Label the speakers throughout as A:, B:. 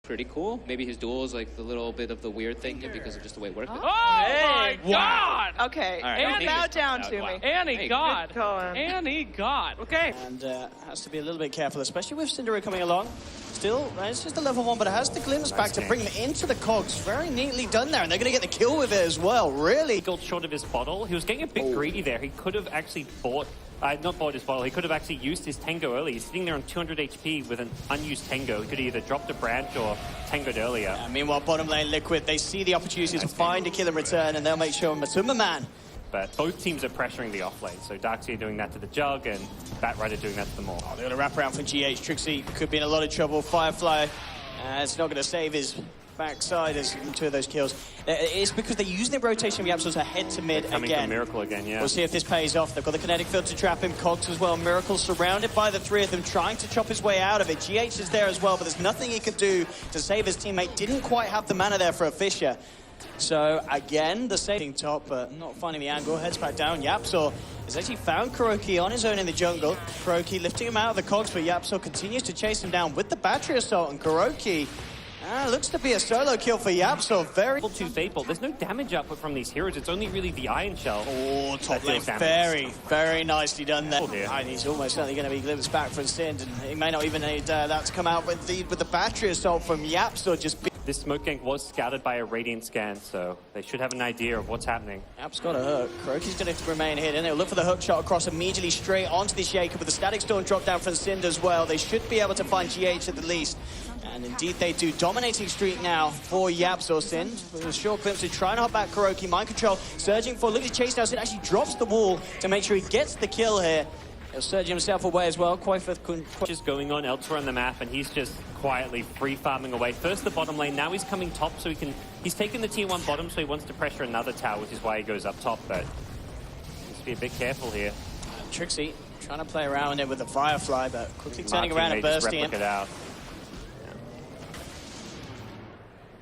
A: pretty cool. Maybe his duel is like the little bit of the weird thing because of just the way it worked.
B: Oh my God!
C: Okay,
A: Right,
C: bow down to me.
B: Annie God.
C: Good going.
B: Annie God. Okay.
D: And has to be a little bit careful, especially with Cinderella coming along. Still, it's just a level 1, but it has the glimpse back to bring them into the cogs. Very neatly done there, and they're going to get the kill with it as well. Really.
E: Gold short of his bottle. He was getting a bit greedy there. He could have actually bought, not bought his bottle, he could have actually used his Tango early. He's sitting there on 200 HP with an unused Tango. He could have either dropped a branch or Tangoed earlier.
D: Meanwhile, bottom lane Liquid, they see the opportunity to find a kill in return, and they'll make sure Matuma Man.
E: But both teams are pressuring the off lane. So Darkseer doing that to the Jug and Batrider doing that to the Maul.
D: Oh, they're going to wrap around for GH. Trixie could be in a lot of trouble. Firefly, it's not going to save his backside as two of those kills. It's because they're using the rotation of Yapsos ahead to mid
E: Coming
D: again.
E: from Miracle again, yeah.
D: We'll see if this pays off. They've got the kinetic field to trap him. Cogs as well. Miracle surrounded by the three of them, trying to chop his way out of it. GH is there as well, but there's nothing he could do to save his teammate. Didn't quite have the mana there for a Fisher. So, again, the saving top, but not finding the angle. Heads back down. Yapsor has actually found Kuroki on his own in the jungle. Kuroki lifting him out of the cogs, but Yapsor continues to chase him down with the battery assault. And Kuroki looks to be a solo kill for Yapsor. Very...
E: To Fable. There's no damage output from these heroes. It's only really the Iron Shell.
D: Oh, top lane. Very, very nicely done there. And he's almost certainly going to be glimpsed back for Sind, and he may not even need that to come out with the battery assault from Yapsor. Just
E: this smoke gank was scouted by a Radiant scan, so they should have an idea of what's happening.
D: Yap's got a hook. Kuroki's going to remain hidden. They'll look for the hook shot across immediately straight onto the Shaker, with the Static Storm drop down from Sind as well. They should be able to find GH at the least. And indeed they do. Dominating streak now for Yapsor. Sind with a short glimpse to try and hop back Kuroki. Mind control, surging for. Look at chase now. Sind actually drops the wall to make sure he gets the kill here. He'll surge himself away as well.
E: Just going on elsewhere on the map, and he's just quietly free farming away. First the bottom lane, now he's coming top, so he's taken the tier 1 bottom, so he wants to pressure another tower, which is why he goes up top. But needs to be a bit careful here.
D: Trixie trying to play around it with the Firefly, but quickly turning around and bursting in.
E: Out.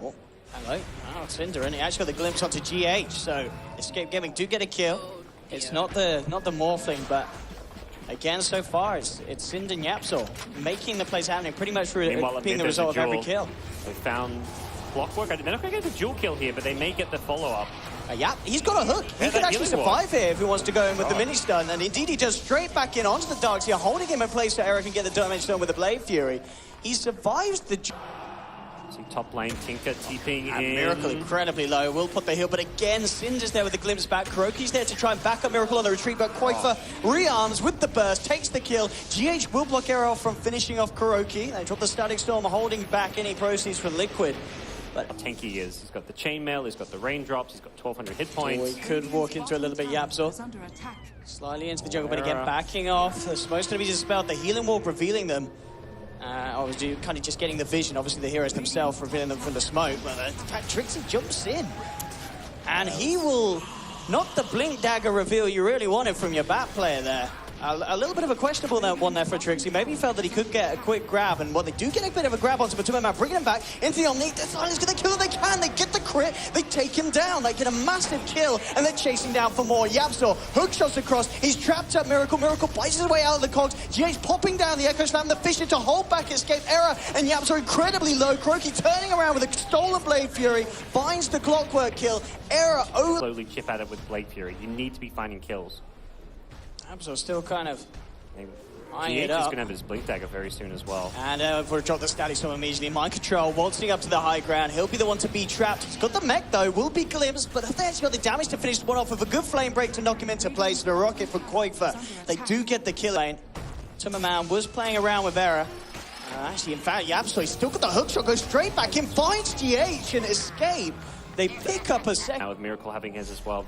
D: Oh, hello. Oh, Cinder, and he actually got the glimpse onto GH, so Escape Gaming do get a kill. It's not the Morphling, but again, so far, it's Sind and Yapsor making the plays happening, pretty much being the result of every kill.
E: They found Clockwork. They're not going to get the dual kill here, but they may get the follow-up.
D: Yap, he's got a hook. He could actually survive here if he wants to go in with the mini-stun, and indeed he does straight back in onto the Darkseer, holding him in place so Eric can get the damage stone with the Blade Fury. He survives the...
E: Top lane, Tinker TPing in.
D: Miracle incredibly low, will put the heal, but again, Cinder's there with the glimpse back. Kuroki's there to try and back up Miracle on the retreat, but Koifa rearms with the burst, takes the kill. GH will block Arrow from finishing off Kuroki. They drop the Static Storm, holding back any proceeds from Liquid. But
E: how tanky he is. He's got the chainmail, he's got the raindrops, he's got 1,200 hit points.
D: He could walk into a little bit Yapsor. Slightly into the jungle, but again, backing off. The smoke's going to be dispelled. The healing wall revealing them. Obviously, kind of just getting the vision. Obviously, the heroes themselves revealing them from the smoke. But in fact, Trixie jumps in. And he will, not the blink dagger reveal you really wanted from your bat player there. A little bit of a questionable one there for Trixie. Maybe he felt that he could get a quick grab, and they do get a bit of a grab onto Matuma Man, bringing him back into the Omni. Silence going to kill him. They can. They get the crit. They take him down. They get a massive kill, and they're chasing down for more. Yapsor hook shots across. He's trapped up Miracle. Miracle bites his way out of the cogs. GH popping down the Echo Slam. The Fisher to hold back Escape Error, and Yapsor incredibly low. Kuroki turning around with a stolen Blade Fury, finds the Clockwork kill. Error over.
E: Slowly chip at it with Blade Fury. You need to be finding kills.
D: Yapsor still kind of eyeing
E: GH
D: it up.
E: is going to have his Blink Dagger very soon as well.
D: And we'll drop the Static Storm immediately. Mind control, waltzing up to the high ground. He'll be the one to be trapped. He's got the mech though, will be glimpsed, but if they actually got the damage to finish one off with a good flame break to knock him into place, the rocket for Koifa. They do get the kill lane. Tummerman was playing around with Error. Actually, in fact, Yapsor, he's still got the hook shot, goes straight back in, finds GH and Escape. They pick up a second.
E: Now with Miracle having his as well,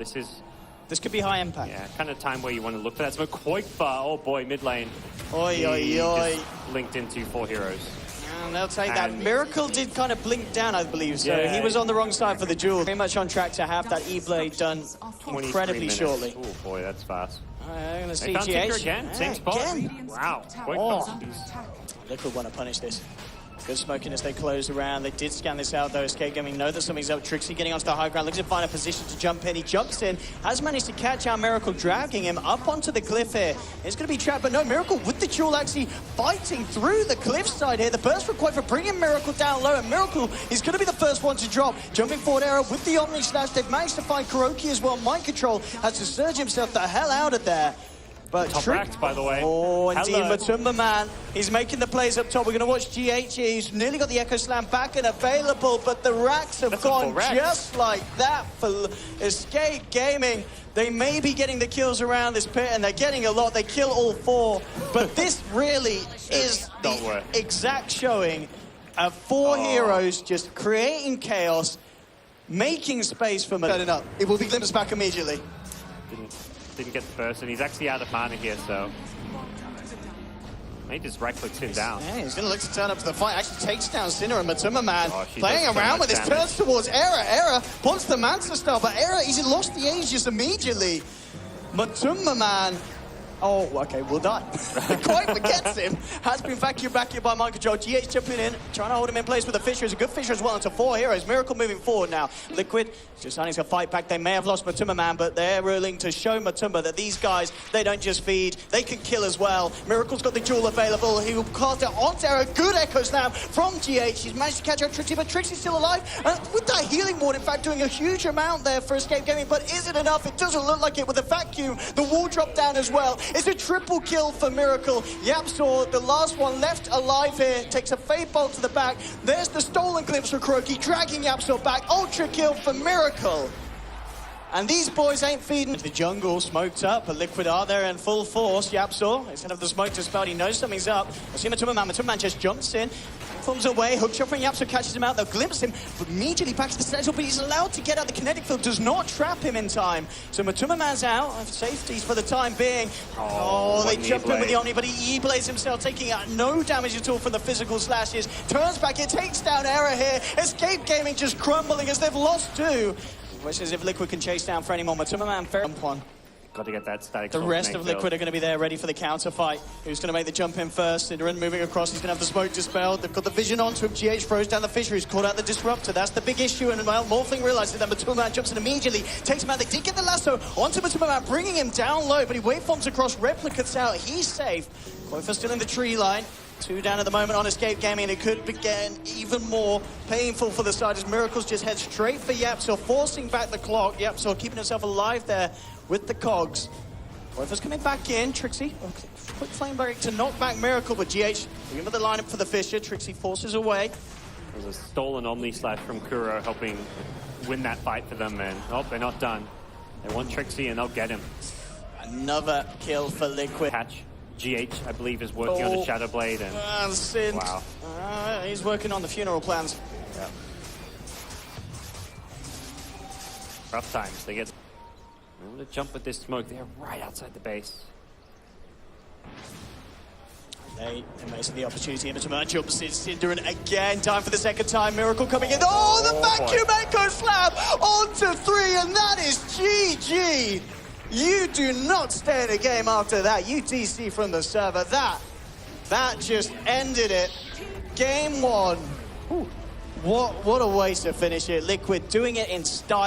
D: this could be high impact.
E: Yeah, kind of time where you want to look for that. So Koifa, oh boy, mid lane.
D: Oi, oi, oi.
E: Linked into 4 heroes.
D: And they'll take that. Miracle did kind of blink down, I believe, so he was on the wrong side for the duel. Very much on track to have that E-Blade done incredibly shortly.
E: Oh boy, that's fast.
D: I'm going to see
E: GH
D: GH.
E: again, same spot.
D: Again.
E: Wow,
D: Liquid want to punish this. Good smoking as they close around. They did scan this out, though. Escape Gaming know that something's up. Trixie getting onto the high ground, looking to find a position to jump in. He jumps in, has managed to catch out Miracle, dragging him up onto the cliff here. It's going to be trapped, but no, Miracle with the duel actually fighting through the cliffside here. The burst required for bringing Miracle down low, and Miracle is going to be the first one to drop. Jumping forward arrow with the Omni Slash. They've managed to find Kuroki as well. Mind Control has to surge himself the hell out of there. But
E: top racked, by the way.
D: Oh, indeed,
E: Hello.
D: Matumba man. He's making the plays up top. We're going to watch GH. He's nearly got the Echo Slam back and available, but the racks have gone just like that for Escape Gaming. They may be getting the kills around this pit, and they're getting a lot. They kill all 4, but this really is the exact showing of 4 heroes just creating chaos, making space for Turning up. It will be glimpsed back immediately.
E: Didn't get the burst, and he's actually out of mana here, so he just right-clicks him down.
D: Yeah, he's going to look to turn up to the fight. Actually takes down Sinner and Matumba man.
E: She
D: playing
E: does so
D: around with his
E: much damage.
D: turns towards Era. Era wants the Mansa style, but Era, he's lost the Aegis immediately. Matumba man. Oh, okay, we'll die. Quite forgets him. Has been vacuumed back here by Mind Control. GH jumping in, trying to hold him in place with the Fisher. It's a good Fisher as well into 4 heroes. Miracle moving forward now. Liquid just starting to fight back. They may have lost Matumba man, but they're willing to show Matumba that these guys, they don't just feed, they can kill as well. Miracle's got the jewel available. He will cast it onto Era. Good Echo Slam from GH. He's managed to catch out Trixie, but Trixie's still alive. With that healing ward, in fact, doing a huge amount there for Escape Gaming, but is it enough? It doesn't look like it with the vacuum. The wall dropped down as well. It's a triple kill for Miracle. Yapsaw, the last one left alive here, takes a Fade Bolt to the back. There's the stolen glimpse for Kuroki, dragging Yapsaw back. Ultra kill for Miracle. And these boys ain't feeding. The jungle smoked up, but Liquid are there in full force. Yapsaw, instead of the smoke dispelled, he knows something's up. I see Matumba man. Matumba man just jumps in, forms away, hook shot from Yapsaw, catches him out. They'll glimpse him, but immediately back to the central, but he's allowed to get out. The kinetic field does not trap him in time. So Matumba man's out of safeties for the time being. Oh, they jump in with the Omni, but he E-blades himself, taking out no damage at all from the physical slashes. Turns back, it takes down Era here. Escape Gaming just crumbling as they've lost 2. Wishes if Liquid can chase down for any more. Matumba man, fair one.
E: Got to get that static.
D: The rest of Liquid are going to be there ready for the counter fight. Who's going to make the jump in first? Sidran moving across. He's going to have the smoke dispelled. They've got the vision onto him. GH throws down the Fisher. He's caught out the Disruptor. That's the big issue. And well, Morphling realizes that Matumba man jumps in immediately. Takes him out. They did get the lasso onto Matumba man, bringing him down low. But he waveforms across. Replicates out. He's safe. Koifa still in the tree line. 2 down at the moment on Escape Gaming, and it could begin even more painful for the side as Miracles just head straight for Yapsaw, forcing back the clock. Yapsaw keeping himself alive there with the cogs. Koifa's coming back in. Trixie, quick flame break to knock back Miracle, but GH remember the lineup for the Fisher. Trixie forces away.
E: There's a stolen Omni Slash from Kuro helping win that fight for them, and oh, they're not done. They want Trixie, and they'll get him.
D: Another kill for Liquid.
E: Patch. GH, I believe, is working on the Shadow Blade, and
D: wow. He's working on the funeral plans.
E: Yeah. Rough times. They get. They want to jump with this smoke. They're right outside the base.
D: They miss the opportunity. Matumba jumps in. Cinderin again. Time for the second time. Miracle coming in. Oh, the vacuum echo slam onto 3, and that is GG. You do not stay in a game after that. You DC from the server. That just ended it. Game 1. Ooh. What a way to finish it. Liquid doing it in style.